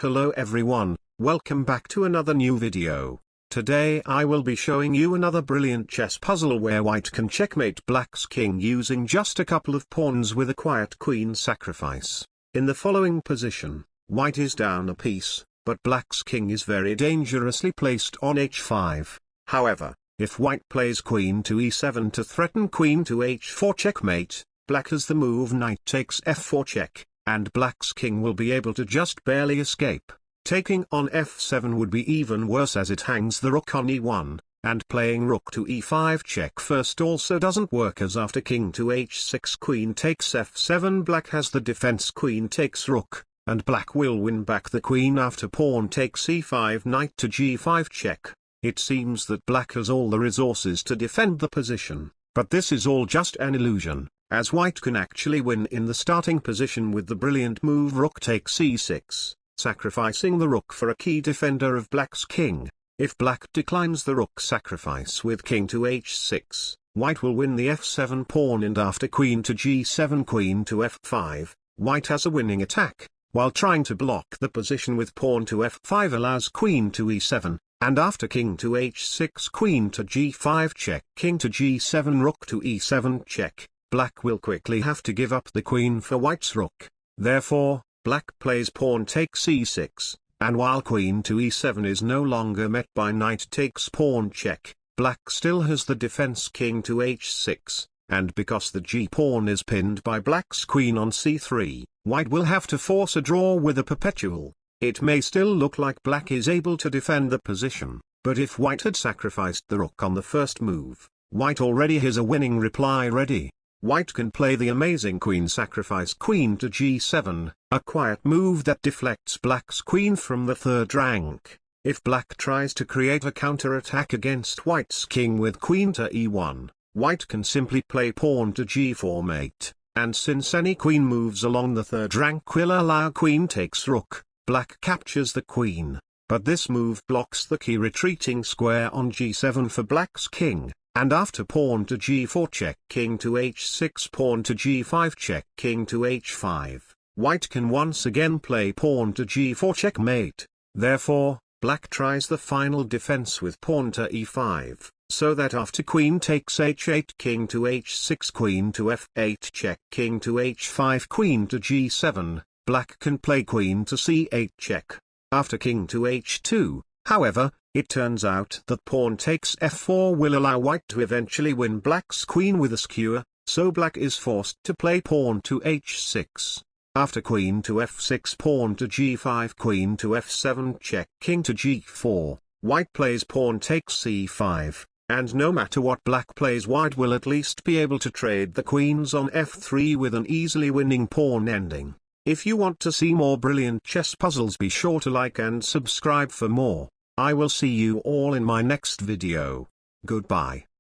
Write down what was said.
Hello everyone, welcome back to another new video. Today I will be showing you another brilliant chess puzzle where white can checkmate black's king using just a couple of pawns with a quiet queen sacrifice. In the following position, white is down a piece, but black's king is very dangerously placed on h5. However, if white plays queen to e7 to threaten queen to h4 checkmate, black has the move knight takes f4 check, and black's king will be able to just barely escape. Taking on f7 would be even worse as it hangs the rook on e1, and playing rook to e5 check first also doesn't work as after king to h6 queen takes f7 black has the defense queen takes rook, and black will win back the queen after pawn takes e5 knight to g5 check. It seems that black has all the resources to defend the position, but this is all just an illusion, as white can actually win in the starting position with the brilliant move rook takes e6, sacrificing the rook for a key defender of black's king. If black declines the rook sacrifice with king to h6, white will win the f7 pawn, and after queen to g7 queen to f5, white has a winning attack, while trying to block the position with pawn to f5 allows queen to e7, and after king to h6 queen to g5 check king to g7 rook to e7 check. Black will quickly have to give up the queen for white's rook. Therefore, black plays pawn takes e6, and while queen to e7 is no longer met by knight takes pawn check, black still has the defense king to h6, and because the g-pawn is pinned by black's queen on c3, white will have to force a draw with a perpetual. It may still look like black is able to defend the position, but if white had sacrificed the rook on the first move, white already has a winning reply ready. White can play the amazing queen sacrifice queen to g7, a quiet move that deflects black's queen from the third rank. If black tries to create a counter-attack against white's king with queen to e1, white can simply play pawn to g4 mate, and since any queen moves along the third rank will allow queen takes rook, black captures the queen, but this move blocks the key retreating square on g7 for black's king. And after pawn to g4 check king to h6 pawn to g5 check king to h5, white can once again play pawn to g4 checkmate. Therefore, black tries the final defense with pawn to e5, so that after queen takes h8 king to h6 queen to f8 check king to h5 queen to g7, black can play queen to c8 check. After king to h2, however, it turns out that pawn takes f4 will allow white to eventually win black's queen with a skewer, so black is forced to play pawn to h6. After queen to f6 pawn to g5 queen to f7 check king to g4, white plays pawn takes c5, and no matter what black plays white will at least be able to trade the queens on f3 with an easily winning pawn ending. If you want to see more brilliant chess puzzles, be sure to like and subscribe for more. I will see you all in my next video. Goodbye.